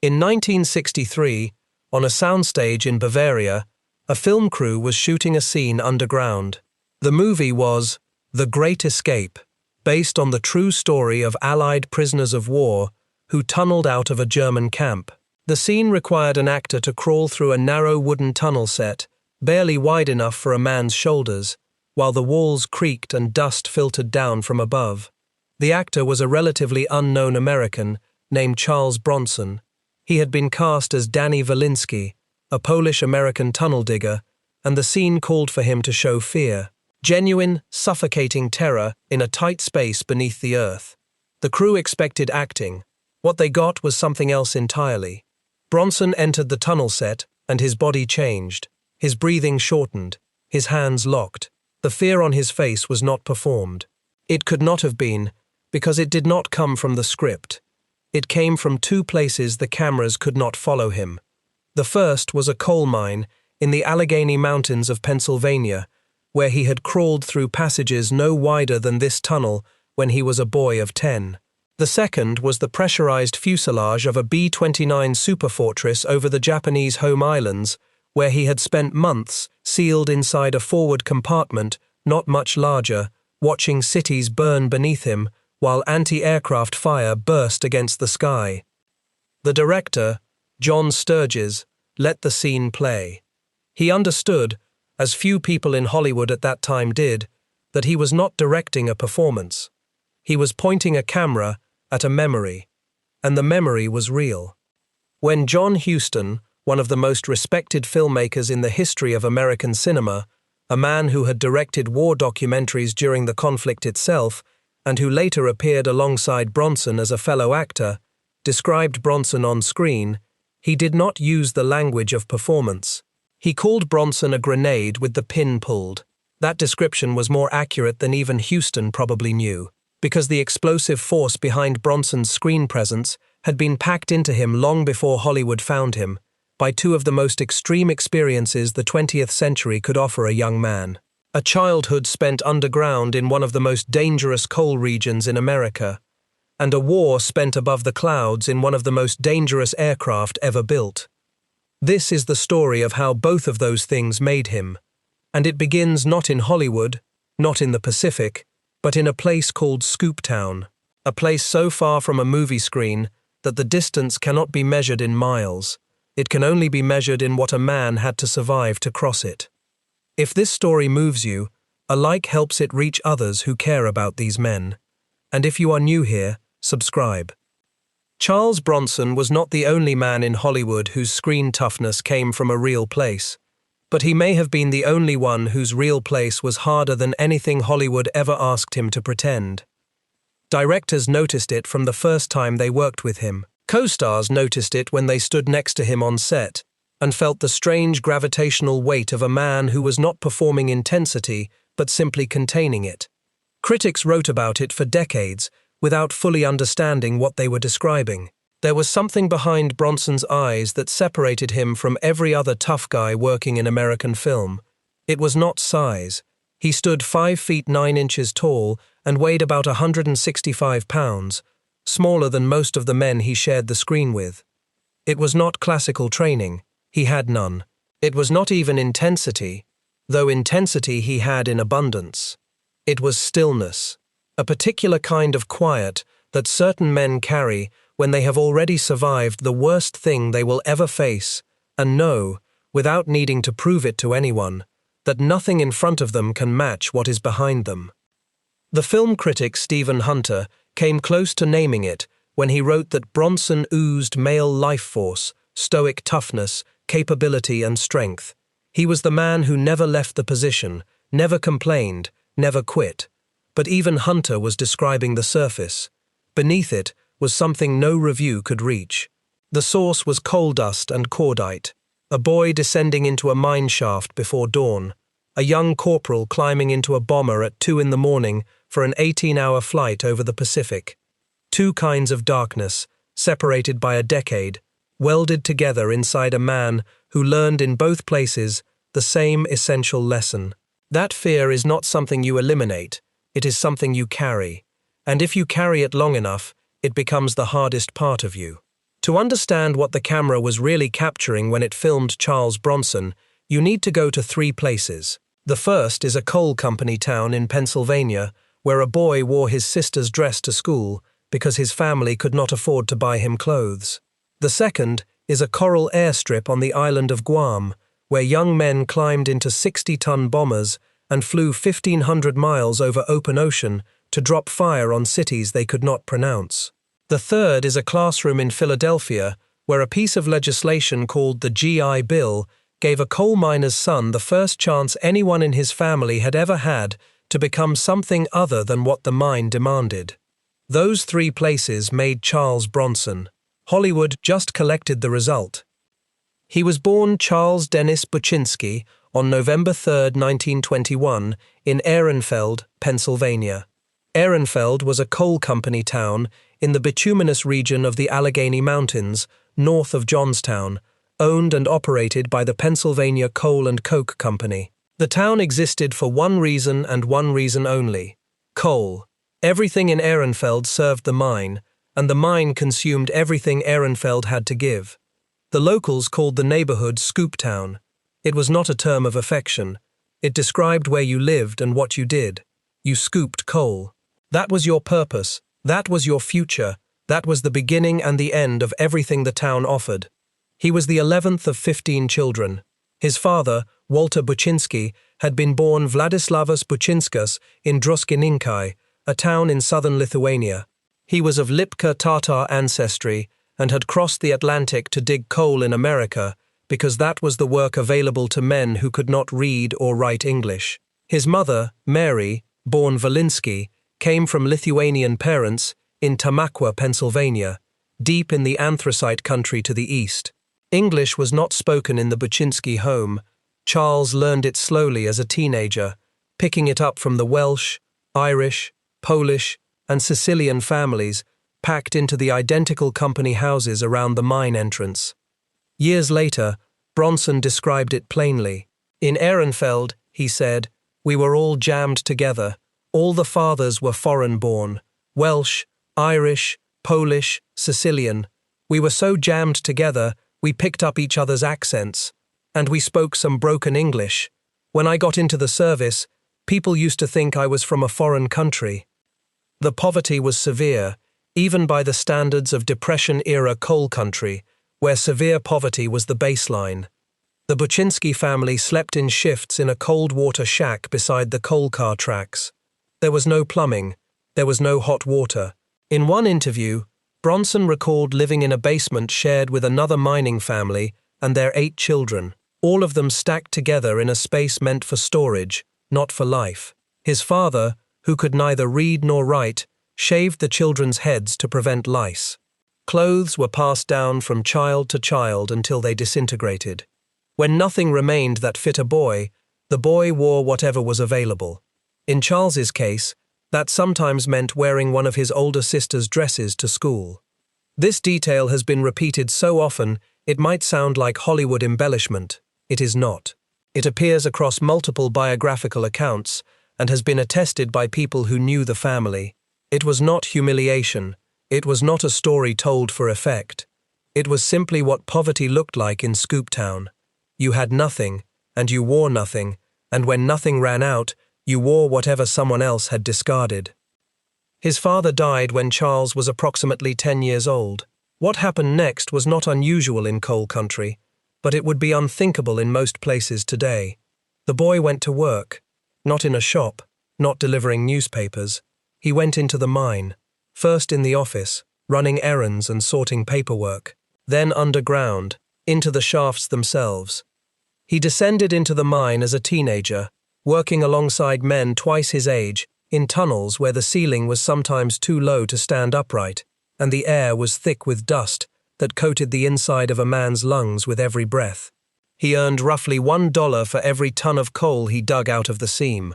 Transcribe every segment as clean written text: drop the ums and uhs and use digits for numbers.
In 1963, on a soundstage in Bavaria, a film crew was shooting a scene underground. The movie was The Great Escape, based on the true story of Allied prisoners of war who tunneled out of a German camp. The scene required an actor to crawl through a narrow wooden tunnel set, barely wide enough for a man's shoulders, while the walls creaked and dust filtered down from above. The actor was a relatively unknown American named Charles Bronson. He had been cast as Danny Velinski, a Polish-American tunnel digger, and the scene called for him to show fear. Genuine, suffocating terror in a tight space beneath the earth. The crew expected acting. What they got was something else entirely. Bronson entered the tunnel set, and his body changed. His breathing shortened, his hands locked. The fear on his face was not performed. It could not have been, because it did not come from the script. It came from two places the cameras could not follow him. The first was a coal mine in the Allegheny Mountains of Pennsylvania, where he had crawled through passages no wider than this tunnel when he was a boy of 10. The second was the pressurized fuselage of a B-29 Superfortress over the Japanese home islands, where he had spent months sealed inside a forward compartment not much larger, watching cities burn beneath him while anti-aircraft fire burst against the sky. The director, John Sturges, let the scene play. He understood, as few people in Hollywood at that time did, that he was not directing a performance. He was pointing a camera at a memory, and the memory was real. When John Huston, one of the most respected filmmakers in the history of American cinema, a man who had directed war documentaries during the conflict itself, and who later appeared alongside Bronson as a fellow actor, described Bronson on screen, he did not use the language of performance. He called Bronson a grenade with the pin pulled. That description was more accurate than even Huston probably knew, because the explosive force behind Bronson's screen presence had been packed into him long before Hollywood found him, by two of the most extreme experiences the 20th century could offer a young man. A childhood spent underground in one of the most dangerous coal regions in America, and a war spent above the clouds in one of the most dangerous aircraft ever built. This is the story of how both of those things made him, and it begins not in Hollywood, not in the Pacific, but in a place called Scooptown, a place so far from a movie screen that the distance cannot be measured in miles. It can only be measured in what a man had to survive to cross it. If this story moves you, a like helps it reach others who care about these men. And if you are new here, subscribe. Charles Bronson was not the only man in Hollywood whose screen toughness came from a real place, but he may have been the only one whose real place was harder than anything Hollywood ever asked him to pretend. Directors noticed it from the first time they worked with him. Co-stars noticed it when they stood next to him on set, and felt the strange gravitational weight of a man who was not performing intensity, but simply containing it. Critics wrote about it for decades, without fully understanding what they were describing. There was something behind Bronson's eyes that separated him from every other tough guy working in American film. It was not size. He stood 5 feet 9 inches tall and weighed about 165 pounds, smaller than most of the men he shared the screen with. It was not classical training. He had none. It was not even intensity, though intensity he had in abundance. It was stillness, a particular kind of quiet that certain men carry when they have already survived the worst thing they will ever face and know, without needing to prove it to anyone, that nothing in front of them can match what is behind them. The film critic Stephen Hunter came close to naming it when he wrote that Bronson oozed male life force, stoic toughness, capability and strength. He was the man who never left the position, never complained, never quit. But even Hunter was describing the surface. Beneath it was something no review could reach. The source was coal dust and cordite, a boy descending into a mine shaft before dawn, a young corporal climbing into a bomber at 2 in the morning for an 18-hour flight over the Pacific. Two kinds of darkness, separated by a decade, welded together inside a man who learned in both places the same essential lesson. That fear is not something you eliminate, it is something you carry, and if you carry it long enough, it becomes the hardest part of you. To understand what the camera was really capturing when it filmed Charles Bronson, you need to go to 3 places. The first is a coal company town in Pennsylvania, where a boy wore his sister's dress to school because his family could not afford to buy him clothes. The second is a coral airstrip on the island of Guam, where young men climbed into 60-ton bombers and flew 1,500 miles over open ocean to drop fire on cities they could not pronounce. The third is a classroom in Philadelphia, where a piece of legislation called the GI Bill gave a coal miner's son the first chance anyone in his family had ever had to become something other than what the mine demanded. Those 3 places made Charles Bronson. Hollywood just collected the result. He was born Charles Dennis Buchinsky on November 3, 1921, in Ehrenfeld, Pennsylvania. Ehrenfeld was a coal company town in the bituminous region of the Allegheny Mountains, north of Johnstown, owned and operated by the Pennsylvania Coal and Coke Company. The town existed for one reason and one reason only: coal. Everything in Ehrenfeld served the mine, and the mine consumed everything Ehrenfeld had to give. The locals called the neighborhood Scoop Town. It was not a term of affection. It described where you lived and what you did. You scooped coal. That was your purpose. That was your future. That was the beginning and the end of everything the town offered. He was the 11th of 15 children. His father, Walter Buchinsky, had been born Vladislavas Buchinskas in Druskininkai, a town in southern Lithuania. He was of Lipka Tatar ancestry and had crossed the Atlantic to dig coal in America because that was the work available to men who could not read or write English. His mother, Mary, born Velinski, came from Lithuanian parents in Tamaqua, Pennsylvania, deep in the anthracite country to the east. English was not spoken in the Buchinsky home. Charles learned it slowly as a teenager, picking it up from the Welsh, Irish, Polish, and Sicilian families packed into the identical company houses around the mine entrance. Years later, Bronson described it plainly. In Ehrenfeld, he said, we were all jammed together. All the fathers were foreign-born, Welsh, Irish, Polish, Sicilian. We were so jammed together, we picked up each other's accents, and we spoke some broken English. When I got into the service, people used to think I was from a foreign country. The poverty was severe, even by the standards of Depression-era coal country, where severe poverty was the baseline. The Buchinsky family slept in shifts in a cold-water shack beside the coal car tracks. There was no plumbing. There was no hot water. In one interview, Bronson recalled living in a basement shared with another mining family and their 8 children, all of them stacked together in a space meant for storage, not for life. His father, who could neither read nor write, shaved the children's heads to prevent lice. Clothes were passed down from child to child until they disintegrated. When nothing remained that fit a boy, the boy wore whatever was available. In Charles's case, that sometimes meant wearing one of his older sister's dresses to school. This detail has been repeated so often it might sound like Hollywood embellishment. It is not. It appears across multiple biographical accounts and has been attested by people who knew the family. It was not humiliation. It was not a story told for effect. It was simply what poverty looked like in Scoop Town. You had nothing, and you wore nothing, and when nothing ran out, you wore whatever someone else had discarded. His father died when Charles was approximately 10 years old. What happened next was not unusual in coal country, but it would be unthinkable in most places today. The boy went to work, not in a shop, not delivering newspapers. He went into the mine, first in the office, running errands and sorting paperwork, then underground, into the shafts themselves. He descended into the mine as a teenager, working alongside men twice his age, in tunnels where the ceiling was sometimes too low to stand upright, and the air was thick with dust that coated the inside of a man's lungs with every breath. He earned roughly $1 for every ton of coal he dug out of the seam.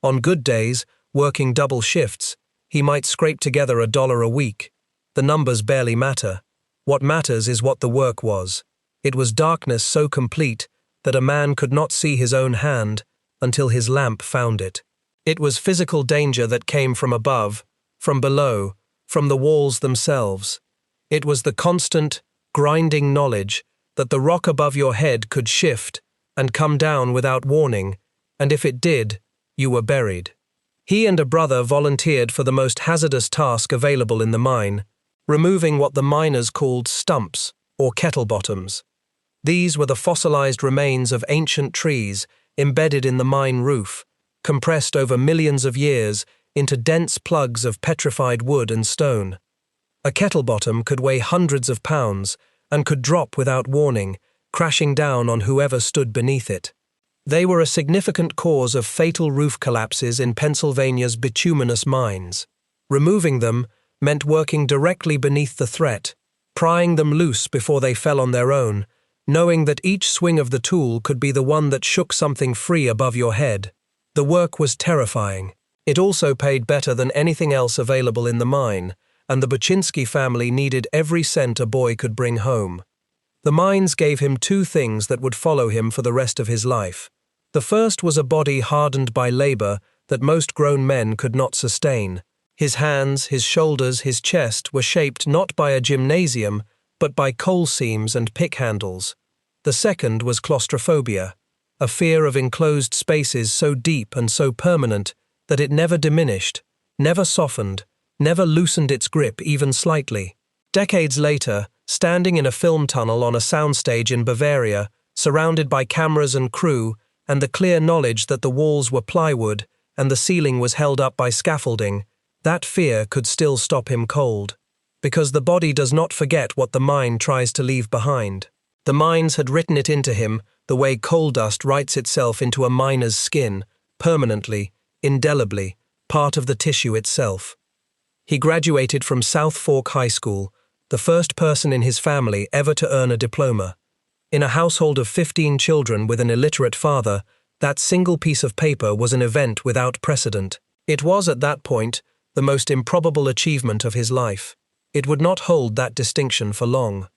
On good days, working double shifts, he might scrape together $1 a week. The numbers barely matter. What matters is what the work was. It was darkness so complete that a man could not see his own hand until his lamp found it. It was physical danger that came from above, from below, from the walls themselves. It was the constant, grinding knowledge that the rock above your head could shift and come down without warning, and if it did, you were buried. He and a brother volunteered for the most hazardous task available in the mine, removing what the miners called stumps, or kettlebottoms. These were the fossilized remains of ancient trees embedded in the mine roof, compressed over millions of years into dense plugs of petrified wood and stone. A kettlebottom could weigh hundreds of pounds and could drop without warning, crashing down on whoever stood beneath it. They were a significant cause of fatal roof collapses in Pennsylvania's bituminous mines. Removing them meant working directly beneath the threat, prying them loose before they fell on their own, knowing that each swing of the tool could be the one that shook something free above your head. The work was terrifying. It also paid better than anything else available in the mine, and the Buchinsky family needed every cent a boy could bring home. The mines gave him two things that would follow him for the rest of his life. The first was a body hardened by labor that most grown men could not sustain. His hands, his shoulders, his chest were shaped not by a gymnasium, but by coal seams and pick handles. The second was claustrophobia, a fear of enclosed spaces so deep and so permanent that it never diminished, never softened, never loosened its grip even slightly. Decades later, standing in a film tunnel on a soundstage in Bavaria, surrounded by cameras and crew, and the clear knowledge that the walls were plywood and the ceiling was held up by scaffolding, that fear could still stop him cold. Because the body does not forget what the mine tries to leave behind. The mines had written it into him the way coal dust writes itself into a miner's skin, permanently, indelibly, part of the tissue itself. He graduated from South Fork High School, the first person in his family ever to earn a diploma. In a household of 15 children with an illiterate father, that single piece of paper was an event without precedent. It was, at that point, the most improbable achievement of his life. It would not hold that distinction for long.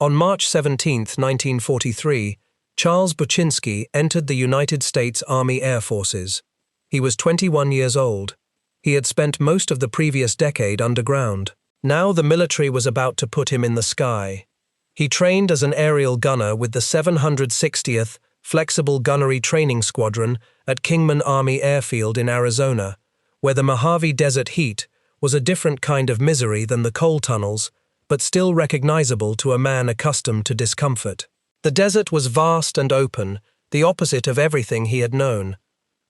On March 17, 1943, Charles Buchinsky entered the United States Army Air Forces. He was 21 years old. He had spent most of the previous decade underground. Now the military was about to put him in the sky. He trained as an aerial gunner with the 760th Flexible Gunnery Training Squadron at Kingman Army Airfield in Arizona, where the Mojave Desert heat was a different kind of misery than the coal tunnels, but still recognizable to a man accustomed to discomfort. The desert was vast and open, the opposite of everything he had known.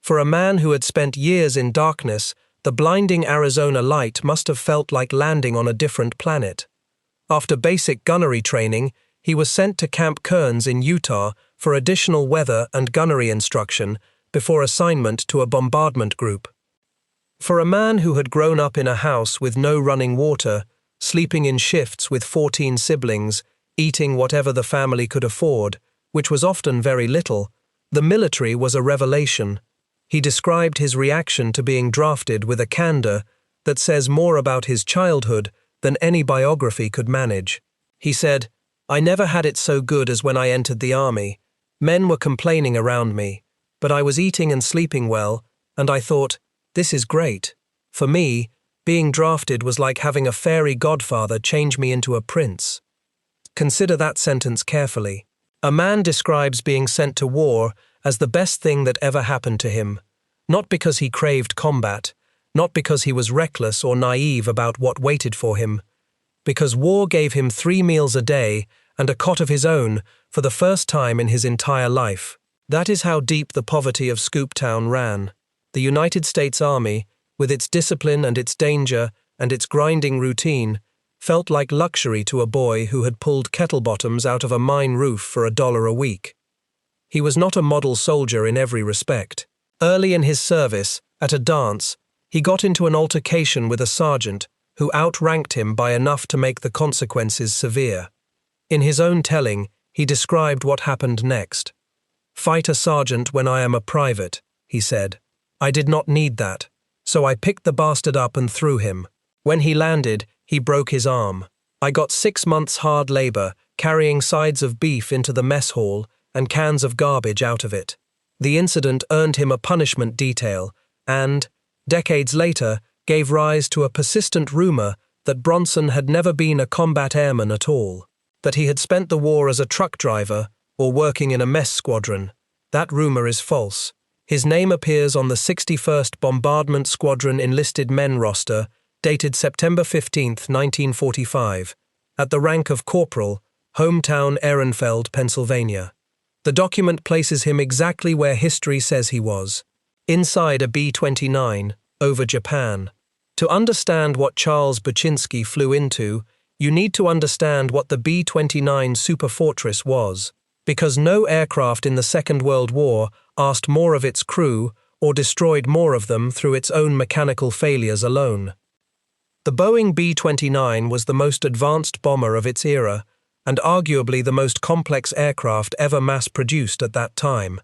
For a man who had spent years in darkness, the blinding Arizona light must have felt like landing on a different planet. After basic gunnery training, he was sent to Camp Kearns in Utah for additional weather and gunnery instruction before assignment to a bombardment group. For a man who had grown up in a house with no running water, sleeping in shifts with 14 siblings, eating whatever the family could afford, which was often very little, the military was a revelation. He described his reaction to being drafted with a candor that says more about his childhood than any biography could manage. He said, "I never had it so good as when I entered the army. Men were complaining around me, but I was eating and sleeping well, and I thought, this is great. For me, being drafted was like having a fairy godfather change me into a prince." Consider that sentence carefully. A man describes being sent to war as the best thing that ever happened to him, not because he craved combat, not because he was reckless or naive about what waited for him, because war gave him 3 meals a day and a cot of his own for the first time in his entire life. That is how deep the poverty of Scooptown ran. The United States Army, with its discipline and its danger and its grinding routine, felt like luxury to a boy who had pulled kettlebottoms out of a mine roof for $1 a week. He was not a model soldier in every respect. Early in his service, at a dance, he got into an altercation with a sergeant who outranked him by enough to make the consequences severe. In his own telling, he described what happened next. "Fight a sergeant when I am a private," he said. "I did not need that, so I picked the bastard up and threw him. When he landed, he broke his arm. I got 6 months hard labor, carrying sides of beef into the mess hall and cans of garbage out of it. The incident earned him a punishment detail and, decades later, gave rise to a persistent rumor that Bronson had never been a combat airman at all. that he had spent the war as a truck driver or working in a mess squadron. That rumor is false. His name appears on the 61st Bombardment Squadron enlisted men roster, dated September 15, 1945, at the rank of corporal, hometown Ehrenfeld, Pennsylvania. The document places him exactly where history says he was, inside a B-29, over Japan. To understand what Charles Buchinsky flew into, you need to understand what the B-29 Superfortress was, because no aircraft in the Second World War asked more of its crew or destroyed more of them through its own mechanical failures alone. The Boeing B-29 was the most advanced bomber of its era, and arguably the most complex aircraft ever mass-produced at that time.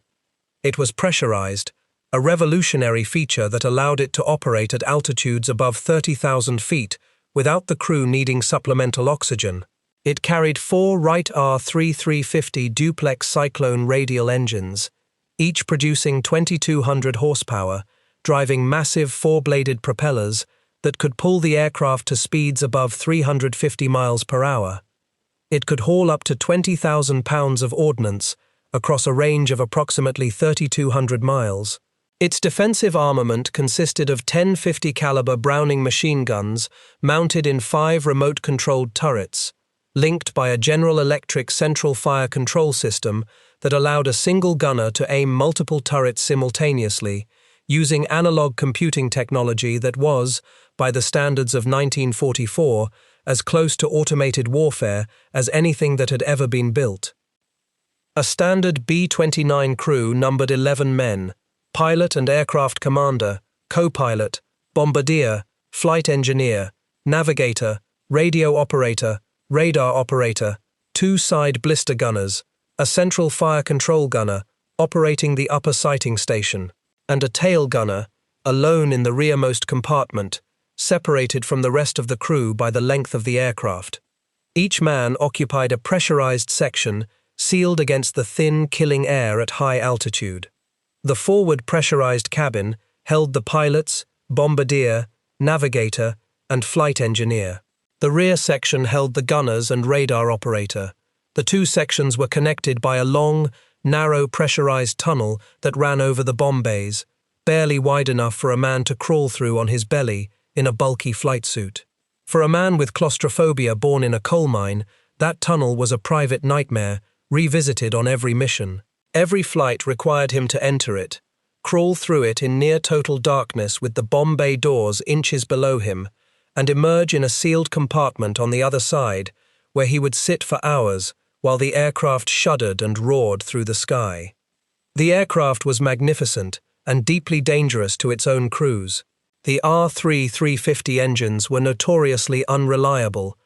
It was pressurized, a revolutionary feature that allowed it to operate at altitudes above 30,000 feet without the crew needing supplemental oxygen. It carried 4 Wright R-3350 duplex Cyclone radial engines, each producing 2,200 horsepower, driving massive 4-bladed propellers that could pull the aircraft to speeds above 350 miles per hour. It could haul up to 20,000 pounds of ordnance across a range of approximately 3,200 miles. Its defensive armament consisted of 10 .50 caliber Browning machine guns mounted in 5 remote-controlled turrets, linked by a General Electric central fire control system that allowed a single gunner to aim multiple turrets simultaneously, using analog computing technology that was, by the standards of 1944, as close to automated warfare as anything that had ever been built. A standard B-29 crew numbered 11 men: pilot and aircraft commander, co-pilot, bombardier, flight engineer, navigator, radio operator, radar operator, 2 side blister gunners, a central fire control gunner operating the upper sighting station, and a tail gunner, alone in the rearmost compartment, separated from the rest of the crew by the length of the aircraft. Each man occupied a pressurized section sealed against the thin, killing air at high altitude. The forward pressurized cabin held the pilots, bombardier, navigator, and flight engineer. The rear section held the gunners and radar operator. The 2 sections were connected by a long, narrow pressurized tunnel that ran over the bomb bays, barely wide enough for a man to crawl through on his belly in a bulky flight suit. For a man with claustrophobia born in a coal mine, that tunnel was a private nightmare, revisited on every mission. Every flight required him to enter it, crawl through it in near-total darkness with the bomb bay doors inches below him, and emerge in a sealed compartment on the other side, where he would sit for hours while the aircraft shuddered and roared through the sky. The aircraft was magnificent and deeply dangerous to its own crews. The R-3350 engines were notoriously unreliable,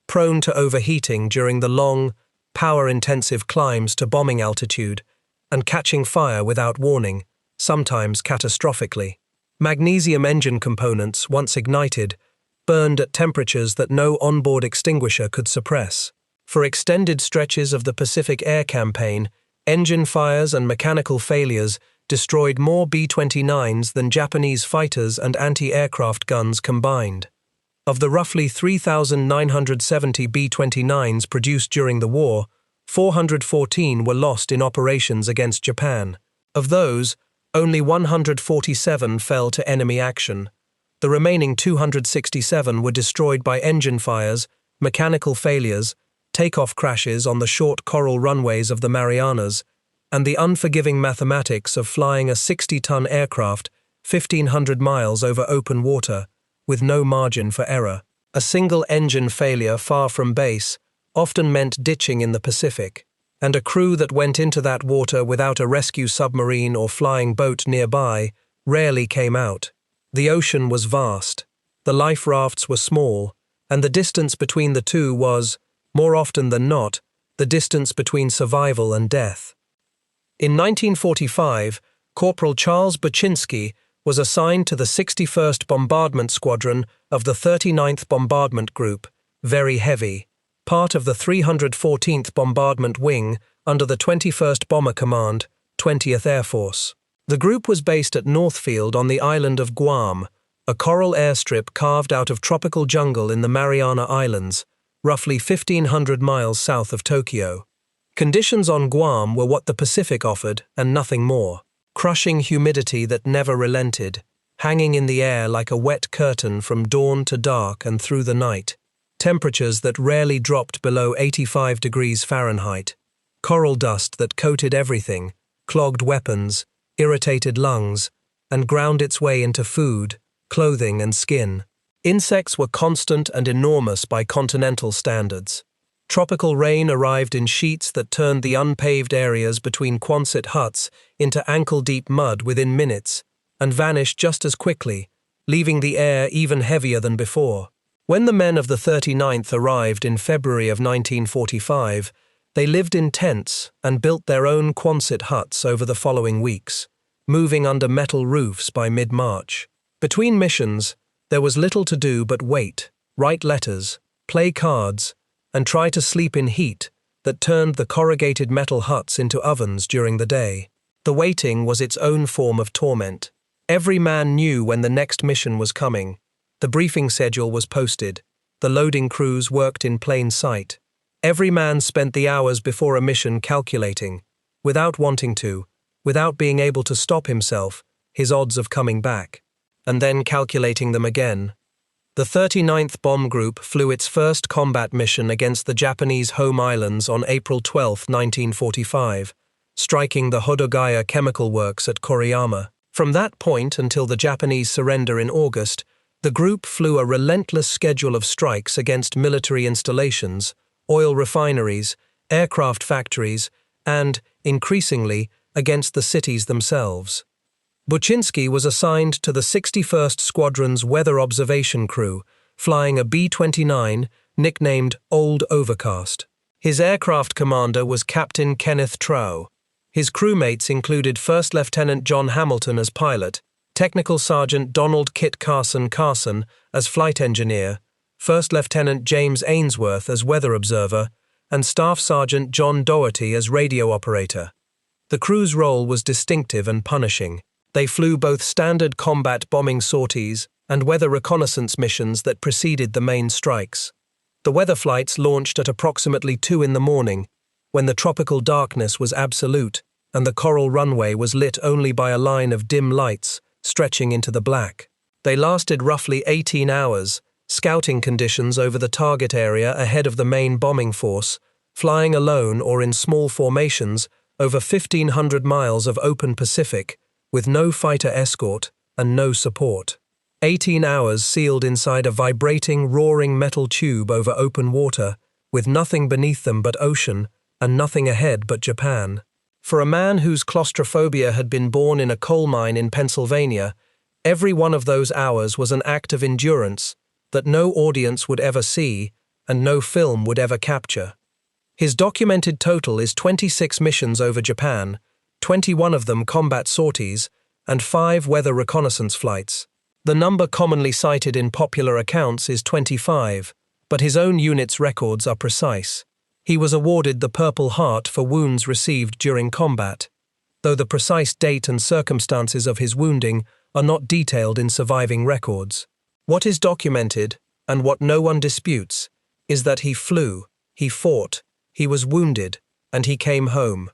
prone to overheating during the long, power-intensive climbs to bombing altitude, and catching fire without warning, sometimes catastrophically. Magnesium engine components, once ignited, burned at temperatures that no onboard extinguisher could suppress. For extended stretches of the Pacific Air Campaign, engine fires and mechanical failures destroyed more B-29s than Japanese fighters and anti-aircraft guns combined. Of the roughly 3,970 B-29s produced during the war, 414 were lost in operations against Japan. Of those, only 147 fell to enemy action. The remaining 267 were destroyed by engine fires, mechanical failures, takeoff crashes on the short coral runways of the Marianas, and the unforgiving mathematics of flying a 60-ton aircraft 1,500 miles over open water, with no margin for error. A single engine failure far from base often meant ditching in the Pacific, and a crew that went into that water without a rescue submarine or flying boat nearby rarely came out. The ocean was vast, the life rafts were small, and the distance between the two was, more often than not, the distance between survival and death. In 1945, Corporal Charles Buchinsky was assigned to the 61st Bombardment Squadron of the 39th Bombardment Group, Very Heavy, part of the 314th Bombardment Wing under the 21st Bomber Command, 20th Air Force. The group was based at Northfield on the island of Guam, a coral airstrip carved out of tropical jungle in the Mariana Islands, roughly 1,500 miles south of Tokyo. Conditions on Guam were what the Pacific offered, and nothing more. Crushing humidity that never relented, hanging in the air like a wet curtain from dawn to dark and through the night. Temperatures that rarely dropped below 85 degrees Fahrenheit. Coral dust that coated everything, clogged weapons, irritated lungs, and ground its way into food, clothing, and skin. Insects were constant and enormous by continental standards. Tropical rain arrived in sheets that turned the unpaved areas between Quonset huts into ankle-deep mud within minutes, and vanished just as quickly, leaving the air even heavier than before. When the men of the 39th arrived in February of 1945, they lived in tents and built their own Quonset huts over the following weeks, moving under metal roofs by mid-March. Between missions, there was little to do but wait, write letters, play cards, and try to sleep in heat that turned the corrugated metal huts into ovens during the day. The waiting was its own form of torment. Every man knew when the next mission was coming. The briefing schedule was posted. The loading crews worked in plain sight. Every man spent the hours before a mission calculating, without wanting to, without being able to stop himself, his odds of coming back, and then calculating them again. The 39th Bomb Group flew its first combat mission against the Japanese home islands on April 12, 1945, striking the Hodogaya chemical works at Koriyama. From that point until the Japanese surrender in August, the group flew a relentless schedule of strikes against military installations, oil refineries, aircraft factories, and, increasingly, against the cities themselves. Buchinsky was assigned to the 61st Squadron's weather observation crew, flying a B-29, nicknamed Old Overcast. His aircraft commander was Captain Kenneth Trow. His crewmates included First Lieutenant John Hamilton as pilot, Technical Sergeant Donald Kit Carson as flight engineer, First Lieutenant James Ainsworth as weather observer, and Staff Sergeant John Doherty as radio operator. The crew's role was distinctive and punishing. They flew both standard combat bombing sorties and weather reconnaissance missions that preceded the main strikes. The weather flights launched at approximately 2 in the morning, when the tropical darkness was absolute and the coral runway was lit only by a line of dim lights stretching into the black. They lasted roughly 18 hours, scouting conditions over the target area ahead of the main bombing force, flying alone or in small formations over 1,500 miles of open Pacific, with no fighter escort and no support. 18 hours sealed inside a vibrating, roaring metal tube over open water, with nothing beneath them but ocean and nothing ahead but Japan. For a man whose claustrophobia had been born in a coal mine in Pennsylvania, every one of those hours was an act of endurance that no audience would ever see and no film would ever capture. His documented total is 26 missions over Japan, 21 of them combat sorties, and 5 weather reconnaissance flights. The number commonly cited in popular accounts is 25, but his own unit's records are precise. He was awarded the Purple Heart for wounds received during combat, though the precise date and circumstances of his wounding are not detailed in surviving records. What is documented, and what no one disputes, is that he flew, he fought, he was wounded, and he came home.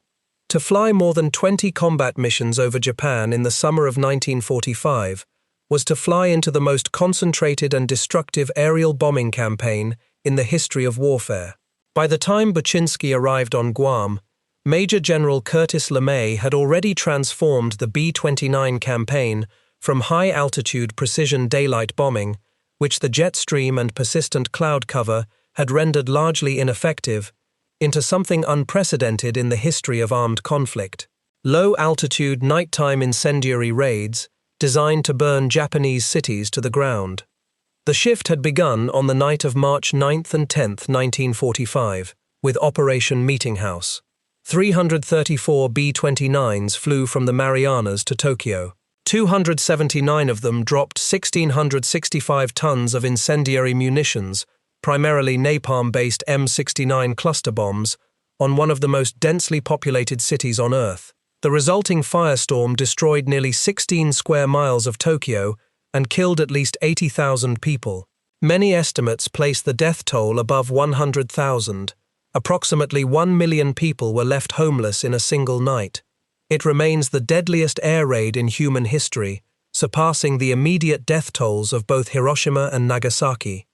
To fly more than 20 combat missions over Japan in the summer of 1945 was to fly into the most concentrated and destructive aerial bombing campaign in the history of warfare. By the time Buchinsky arrived on Guam, Major General Curtis LeMay had already transformed the B-29 campaign from high-altitude precision daylight bombing, which the jet stream and persistent cloud cover had rendered largely ineffective, into something unprecedented in the history of armed conflict. Low-altitude nighttime incendiary raids designed to burn Japanese cities to the ground. The shift had begun on the night of March 9th and 10th, 1945, with Operation Meeting House. 334 B-29s flew from the Marianas to Tokyo. 279 of them dropped 1,665 tons of incendiary munitions, primarily napalm-based M69 cluster bombs, on one of the most densely populated cities on Earth. The resulting firestorm destroyed nearly 16 square miles of Tokyo and killed at least 80,000 people. Many estimates place the death toll above 100,000. Approximately 1 million people were left homeless in a single night. It remains the deadliest air raid in human history, surpassing the immediate death tolls of both Hiroshima and Nagasaki.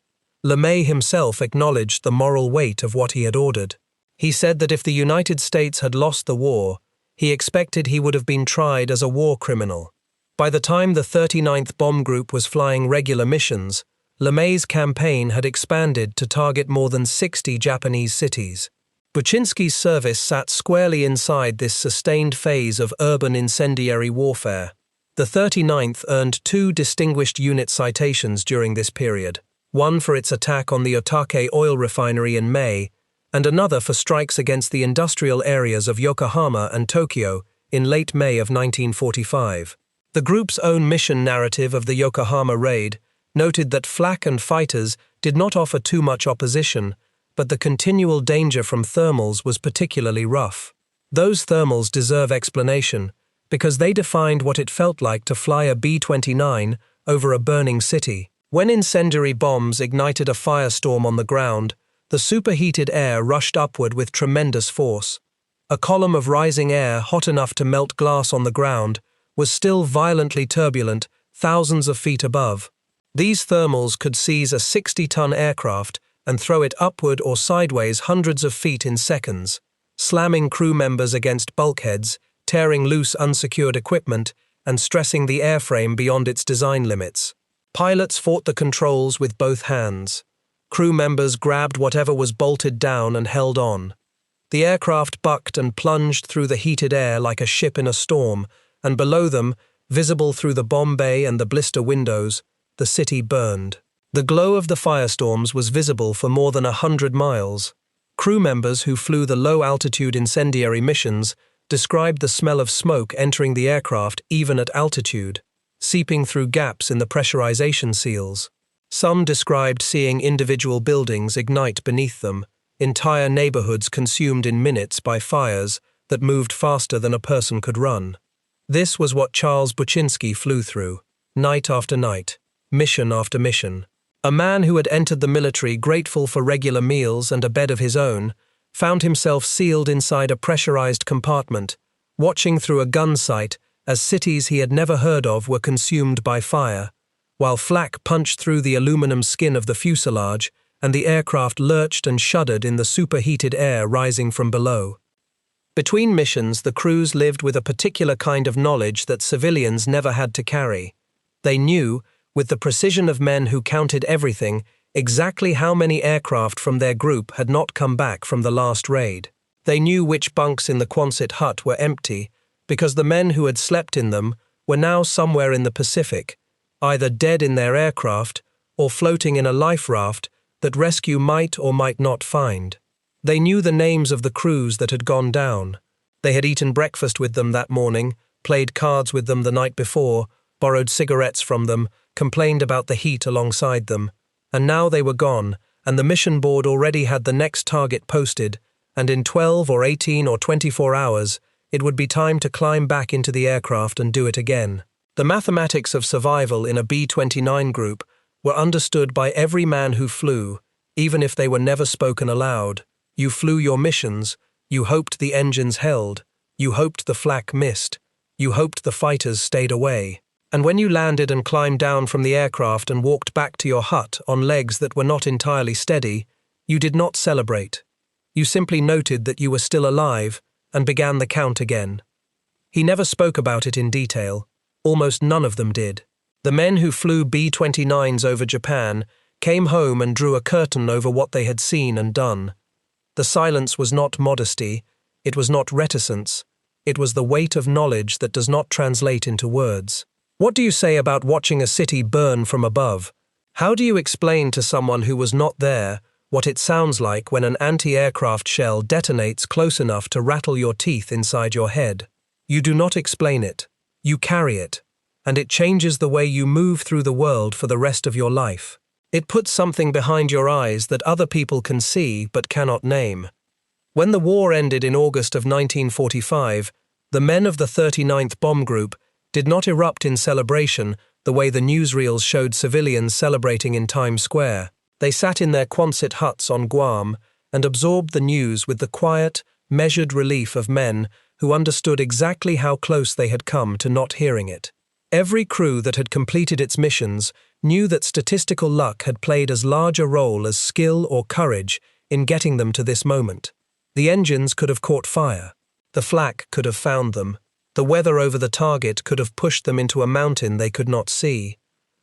LeMay himself acknowledged the moral weight of what he had ordered. He said that if the United States had lost the war, he expected he would have been tried as a war criminal. By the time the 39th Bomb Group was flying regular missions, LeMay's campaign had expanded to target more than 60 Japanese cities. Buchinsky's service sat squarely inside this sustained phase of urban incendiary warfare. The 39th earned 2 distinguished unit citations during this period, one for its attack on the Otake oil refinery in May, and another for strikes against the industrial areas of Yokohama and Tokyo in late May of 1945. The group's own mission narrative of the Yokohama raid noted that flak and fighters did not offer too much opposition, but the continual danger from thermals was particularly rough. Those thermals deserve explanation, because they defined what it felt like to fly a B-29 over a burning city. When incendiary bombs ignited a firestorm on the ground, the superheated air rushed upward with tremendous force. A column of rising air hot enough to melt glass on the ground was still violently turbulent thousands of feet above. These thermals could seize a 60-ton aircraft and throw it upward or sideways hundreds of feet in seconds, slamming crew members against bulkheads, tearing loose unsecured equipment, and stressing the airframe beyond its design limits. Pilots fought the controls with both hands. Crew members grabbed whatever was bolted down and held on. The aircraft bucked and plunged through the heated air like a ship in a storm, and below them, visible through the bomb bay and the blister windows, the city burned. The glow of the firestorms was visible for more than 100 miles. Crew members who flew the low-altitude incendiary missions described the smell of smoke entering the aircraft even at altitude, seeping through gaps in the pressurization seals. Some described seeing individual buildings ignite beneath them, entire neighborhoods consumed in minutes by fires that moved faster than a person could run. This was what Charles Buchinsky flew through, night after night, mission after mission. A man who had entered the military grateful for regular meals and a bed of his own, found himself sealed inside a pressurized compartment, watching through a gun sight as cities he had never heard of were consumed by fire, while flak punched through the aluminum skin of the fuselage and the aircraft lurched and shuddered in the superheated air rising from below. Between missions, the crews lived with a particular kind of knowledge that civilians never had to carry. They knew, with the precision of men who counted everything, exactly how many aircraft from their group had not come back from the last raid. They knew which bunks in the Quonset hut were empty, because the men who had slept in them were now somewhere in the Pacific, either dead in their aircraft or floating in a life raft that rescue might or might not find. They knew the names of the crews that had gone down. They had eaten breakfast with them that morning, played cards with them the night before, borrowed cigarettes from them, complained about the heat alongside them. And now they were gone, and the mission board already had the next target posted, and in 12 or 18 or 24 hours, it would be time to climb back into the aircraft and do it again. The mathematics of survival in a B-29 group were understood by every man who flew, even if they were never spoken aloud. You flew your missions, you hoped the engines held, you hoped the flak missed, you hoped the fighters stayed away. And when you landed and climbed down from the aircraft and walked back to your hut on legs that were not entirely steady, you did not celebrate. You simply noted that you were still alive and began the count again. He never spoke about it in detail. Almost none of them did. The men who flew B-29s over Japan came home and drew a curtain over what they had seen and done. The silence was not modesty, it was not reticence, it was the weight of knowledge that does not translate into words. What do you say about watching a city burn from above? How do you explain to someone who was not there what it sounds like when an anti-aircraft shell detonates close enough to rattle your teeth inside your head? You do not explain it. You carry it, and it changes the way you move through the world for the rest of your life. It puts something behind your eyes that other people can see but cannot name. When the war ended in August of 1945, the men of the 39th Bomb Group did not erupt in celebration, the way the newsreels showed civilians celebrating in Times Square. They sat in their Quonset huts on Guam and absorbed the news with the quiet, measured relief of men who understood exactly how close they had come to not hearing it. Every crew that had completed its missions knew that statistical luck had played as large a role as skill or courage in getting them to this moment. The engines could have caught fire. The flak could have found them. The weather over the target could have pushed them into a mountain they could not see.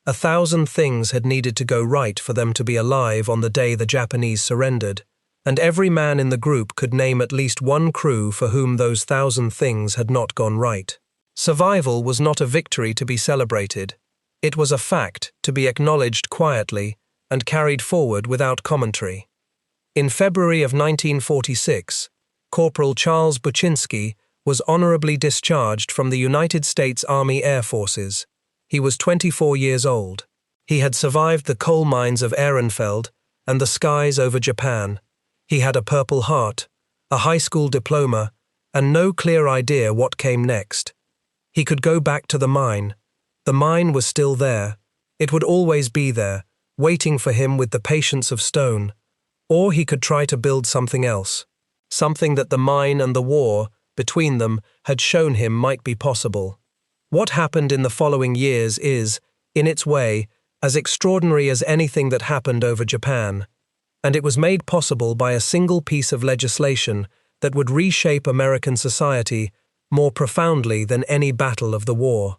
1,000 things had needed to go right for them to be alive on the day the Japanese surrendered, and every man in the group could name at least one crew for whom those 1,000 things had not gone right. Survival was not a victory to be celebrated. It was a fact to be acknowledged quietly and carried forward without commentary. In February of 1946, Corporal Charles Buchinsky was honorably discharged from the United States Army Air Forces. He was 24 years old. He had survived the coal mines of Ehrenfeld and the skies over Japan. He had a Purple Heart, a high school diploma, and no clear idea what came next. He could go back to the mine. The mine was still there. It would always be there, waiting for him with the patience of stone. Or he could try to build something else, something that the mine and the war, between them, had shown him might be possible. What happened in the following years is, in its way, as extraordinary as anything that happened over Japan. And it was made possible by a single piece of legislation that would reshape American society more profoundly than any battle of the war.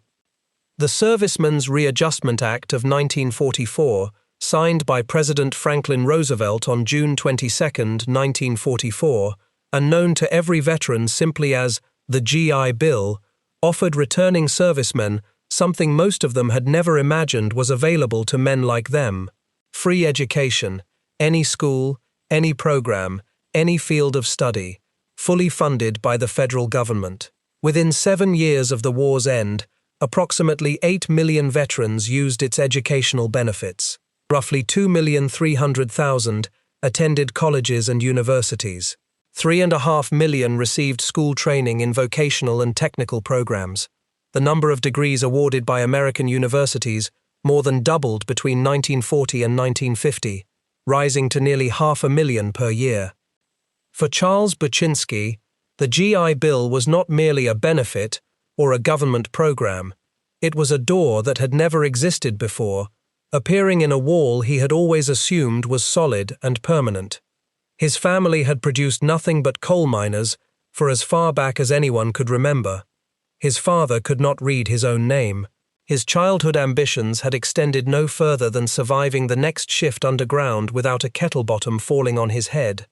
The Servicemen's Readjustment Act of 1944, signed by President Franklin Roosevelt on June 22, 1944, and known to every veteran simply as the GI Bill, offered returning servicemen something most of them had never imagined was available to men like them: free education, any school, any program, any field of study, fully funded by the federal government. Within 7 years of the war's end, approximately 8 million veterans used its educational benefits. Roughly 2,300,000 attended colleges and universities. 3.5 million received school training in vocational and technical programs. The number of degrees awarded by American universities more than doubled between 1940 and 1950, rising to nearly 500,000 per year. For Charles Buchinsky, the GI Bill was not merely a benefit or a government program. It was a door that had never existed before, appearing in a wall he had always assumed was solid and permanent. His family had produced nothing but coal miners for as far back as anyone could remember. His father could not read his own name. His childhood ambitions had extended no further than surviving the next shift underground without a kettlebottom falling on his head.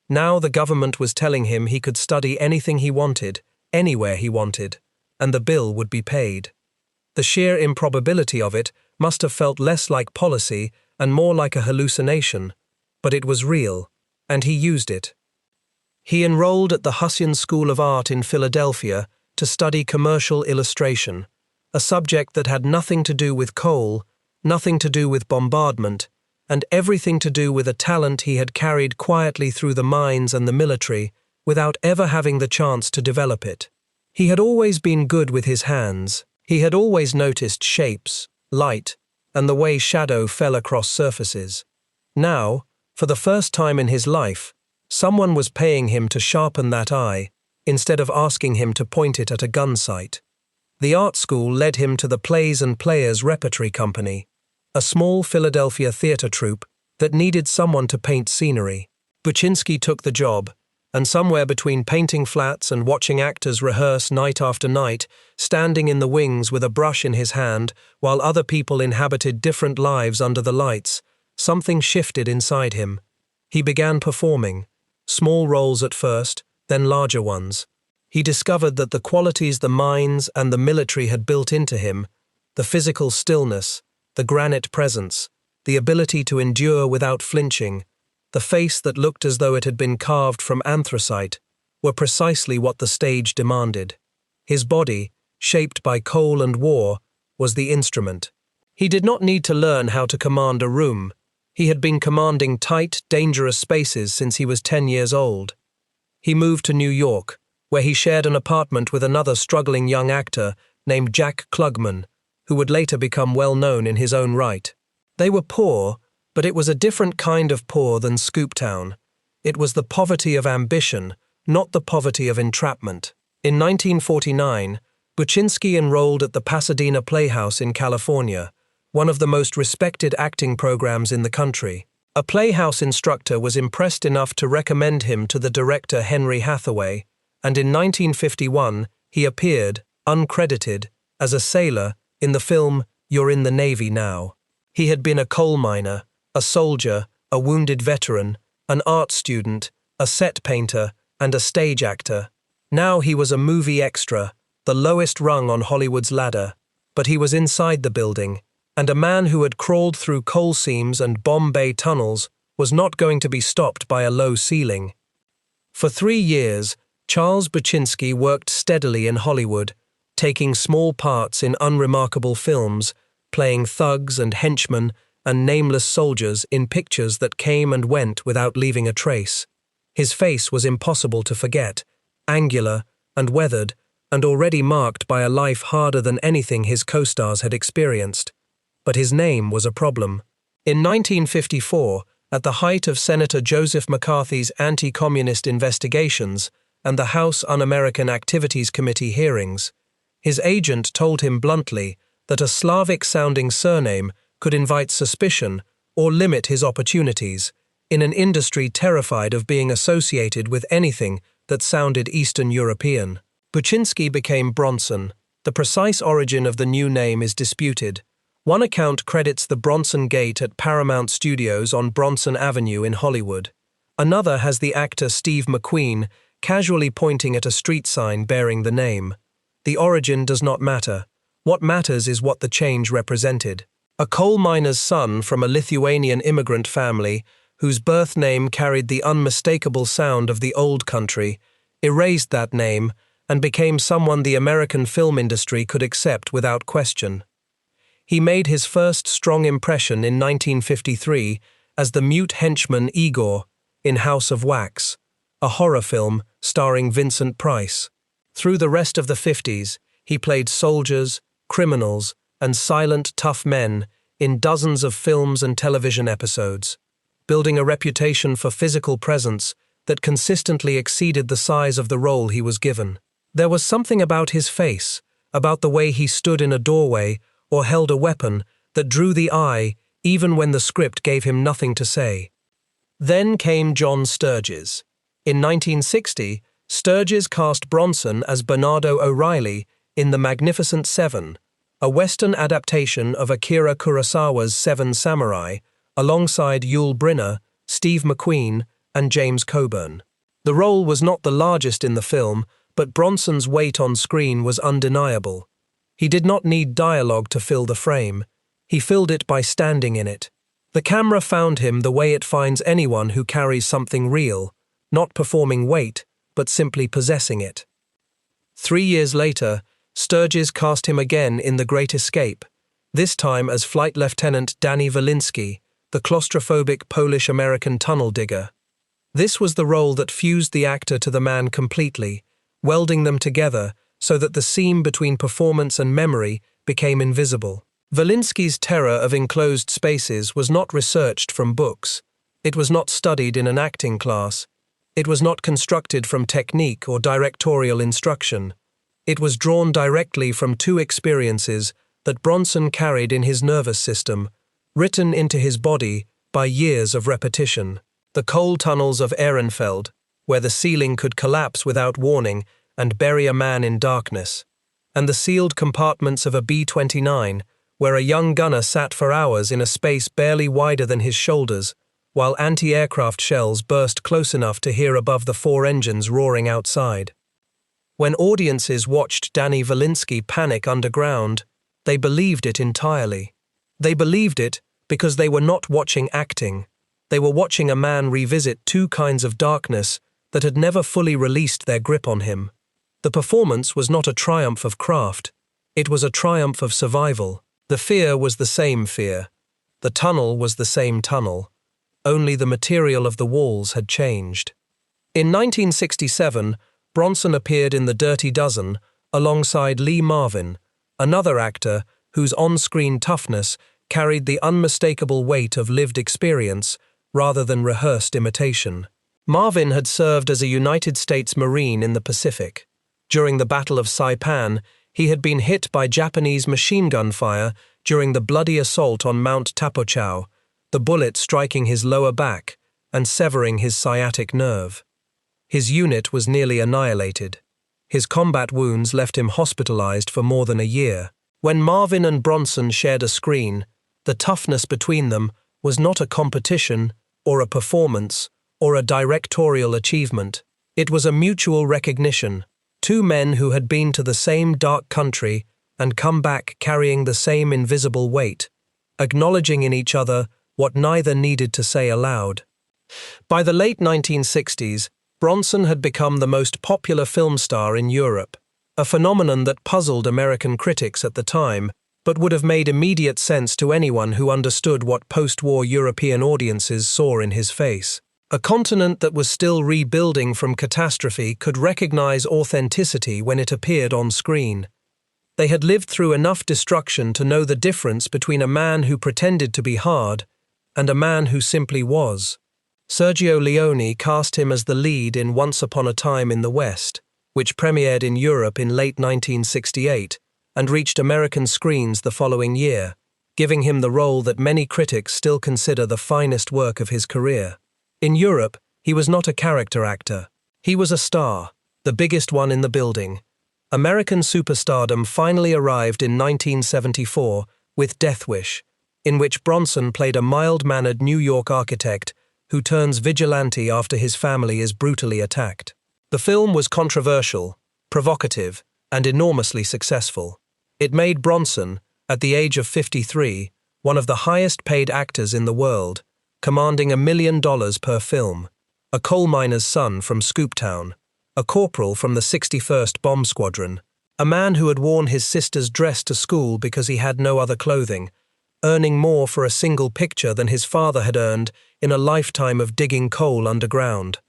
Now the government was telling him he could study anything he wanted, anywhere he wanted, and the bill would be paid. The sheer improbability of it must have felt less like policy and more like a hallucination, but it was real, and he used it. He enrolled at the Hussyon School of Art in Philadelphia to study commercial illustration, a subject that had nothing to do with coal, nothing to do with bombardment, and everything to do with a talent he had carried quietly through the mines and the military without ever having the chance to develop it. He had always been good with his hands. He had always noticed shapes, light, and the way shadow fell across surfaces. Now, for the first time in his life, someone was paying him to sharpen that eye, instead of asking him to point it at a gun sight. The art school led him to the Plays and Players Repertory Company, a small Philadelphia theater troupe that needed someone to paint scenery. Buchinsky took the job, and somewhere between painting flats and watching actors rehearse night after night, standing in the wings with a brush in his hand while other people inhabited different lives under the lights, something shifted inside him. He began performing, small roles at first, then larger ones. He discovered that the qualities the mines and the military had built into him, the physical stillness, the granite presence, the ability to endure without flinching, the face that looked as though it had been carved from anthracite, were precisely what the stage demanded. His body, shaped by coal and war, was the instrument. He did not need to learn how to command a room. He had been commanding tight, dangerous spaces since he was 10 years old. He moved to New York, where he shared an apartment with another struggling young actor named Jack Klugman, who would later become well known in his own right. They were poor, but it was a different kind of poor than Scooptown. It was the poverty of ambition, not the poverty of entrapment. In 1949, Buchinsky enrolled at the Pasadena Playhouse in California, one of the most respected acting programs in the country. A Playhouse instructor was impressed enough to recommend him to the director Henry Hathaway, and in 1951 he appeared, uncredited, as a sailor in the film You're in the Navy Now. He had been a coal miner, a soldier, a wounded veteran, an art student, a set painter, and a stage actor. Now he was a movie extra, the lowest rung on Hollywood's ladder, but he was inside the building, and a man who had crawled through coal seams and bomb bay tunnels was not going to be stopped by a low ceiling. For 3 years, Charles Buchinsky worked steadily in Hollywood, taking small parts in unremarkable films, playing thugs and henchmen and nameless soldiers in pictures that came and went without leaving a trace. His face was impossible to forget, angular and weathered, and already marked by a life harder than anything his co-stars had experienced. But his name was a problem. In 1954, at the height of Senator Joseph McCarthy's anti-communist investigations and the House Un-American Activities Committee hearings, his agent told him bluntly that a Slavic-sounding surname could invite suspicion or limit his opportunities in an industry terrified of being associated with anything that sounded Eastern European. Buchinsky became Bronson. The precise origin of the new name is disputed. One account credits the Bronson Gate at Paramount Studios on Bronson Avenue in Hollywood. Another has the actor Steve McQueen casually pointing at a street sign bearing the name. The origin does not matter. What matters is what the change represented. A coal miner's son from a Lithuanian immigrant family, whose birth name carried the unmistakable sound of the old country, erased that name and became someone the American film industry could accept without question. He made his first strong impression in 1953 as the mute henchman Igor in House of Wax, a horror film starring Vincent Price. Through the rest of the 50s, he played soldiers, criminals, and silent, tough men in dozens of films and television episodes, building a reputation for physical presence that consistently exceeded the size of the role he was given. There was something about his face, about the way he stood in a doorway or held a weapon, that drew the eye even when the script gave him nothing to say. Then came John Sturges. In 1960, Sturges cast Bronson as Bernardo O'Reilly in The Magnificent Seven, a Western adaptation of Akira Kurosawa's Seven Samurai, alongside Yul Brynner, Steve McQueen, and James Coburn. The role was not the largest in the film, but Bronson's weight on screen was undeniable. He did not need dialogue to fill the frame. He filled it by standing in it. The camera found him the way it finds anyone who carries something real, not performing weight, but simply possessing it. 3 years later, Sturges cast him again in The Great Escape, this time as Flight Lieutenant Danny Velinski, the claustrophobic Polish-American tunnel digger. This was the role that fused the actor to the man completely, welding them together so that the seam between performance and memory became invisible. Velinski's terror of enclosed spaces was not researched from books. It was not studied in an acting class. It was not constructed from technique or directorial instruction. It was drawn directly from 2 experiences that Bronson carried in his nervous system, written into his body by years of repetition. The coal tunnels of Ehrenfeld, where the ceiling could collapse without warning and bury a man in darkness, and the sealed compartments of a B-29, where a young gunner sat for hours in a space barely wider than his shoulders, while anti-aircraft shells burst close enough to hear above the 4 engines roaring outside. When audiences watched Danny Velinski panic underground, they believed it entirely. They believed it because they were not watching acting. They were watching a man revisit 2 kinds of darkness that had never fully released their grip on him. The performance was not a triumph of craft. It was a triumph of survival. The fear was the same fear. The tunnel was the same tunnel. Only the material of the walls had changed. In 1967, Bronson appeared in The Dirty Dozen alongside Lee Marvin, another actor whose on-screen toughness carried the unmistakable weight of lived experience rather than rehearsed imitation. Marvin had served as a United States Marine in the Pacific. During the Battle of Saipan, he had been hit by Japanese machine gun fire during the bloody assault on Mount Tapochau, the bullet striking his lower back and severing his sciatic nerve. His unit was nearly annihilated. His combat wounds left him hospitalized for more than a year. When Marvin and Bronson shared a screen, the toughness between them was not a competition or a performance or a directorial achievement. It was a mutual recognition. Two men who had been to the same dark country and come back carrying the same invisible weight, acknowledging in each other what neither needed to say aloud. By the late 1960s, Bronson had become the most popular film star in Europe, a phenomenon that puzzled American critics at the time, but would have made immediate sense to anyone who understood what post-war European audiences saw in his face. A continent that was still rebuilding from catastrophe could recognize authenticity when it appeared on screen. They had lived through enough destruction to know the difference between a man who pretended to be hard and a man who simply was. Sergio Leone cast him as the lead in Once Upon a Time in the West, which premiered in Europe in late 1968 and reached American screens the following year, giving him the role that many critics still consider the finest work of his career. In Europe, he was not a character actor. He was a star, the biggest one in the building. American superstardom finally arrived in 1974 with Death Wish, in which Bronson played a mild-mannered New York architect who turns vigilante after his family is brutally attacked. The film was controversial, provocative, and enormously successful. It made Bronson, at the age of 53, one of the highest-paid actors in the world, commanding $1 million per film, a coal miner's son from Scooptown, a corporal from the 61st Bomb Squadron, a man who had worn his sister's dress to school because he had no other clothing, earning more for a single picture than his father had earned in a lifetime of digging coal underground.